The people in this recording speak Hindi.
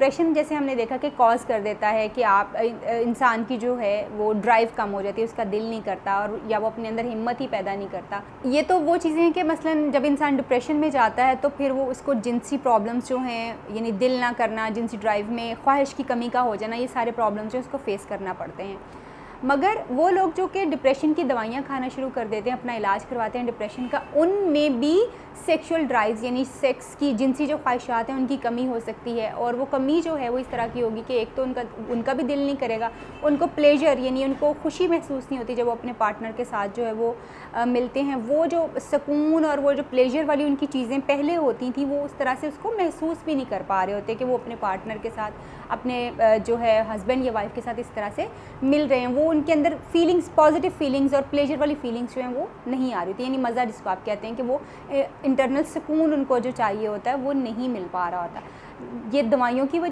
डिप्रेशन जैसे हमने देखा कि कॉज़ कर देता है कि आप इंसान की जो है वो ड्राइव कम हो जाती है, उसका दिल नहीं करता और या वो अपने अंदर हिम्मत ही पैदा नहीं करता। ये तो वो चीज़ें हैं कि मसलन जब इंसान डिप्रेशन में जाता है तो फिर वो उसको जिनसी प्रॉब्लम्स जो हैं, यानी दिल ना करना, जिनसी ड्राइव में ख्वाहिश की कमी का हो जाना, ये सारे प्रॉब्लम्स जो उसको फेस करना पड़ते हैं। मगर वो लोग जो कि डिप्रेशन की दवाइयाँ खाना शुरू कर देते हैं, अपना इलाज करवाते हैं डिप्रेशन का, उनमें भी सेक्सुअल ड्राइव्स यानी सेक्स की जिनसी जो ख्वाहिशात हैं उनकी कमी हो सकती है। और वो कमी जो है वो इस तरह की होगी कि एक तो उनका भी दिल नहीं करेगा, उनको प्लेजर यानी उनको खुशी महसूस नहीं होती जब वो अपने पार्टनर के साथ जो है वो मिलते हैं। वो जो सुकून और वो जो प्लेजर वाली उनकी चीज़ें पहले होती थी वो उस तरह से उसको महसूस भी नहीं कर पा रहे होते कि वो अपने पार्टनर के साथ, अपने जो है हस्बैंड या वाइफ के साथ इस तरह से मिल रहे हैं। वो उनके अंदर फीलिंग्स, पॉजिटिव फीलिंग्स और प्लेजर वाली फीलिंग्स जो हैं वो नहीं आ रही थी, यानी मज़ा जिसको आप कहते हैं कि वो इंटरनल सुकून उनको जो चाहिए होता है वो नहीं मिल पा रहा होता। ये दवाइयों की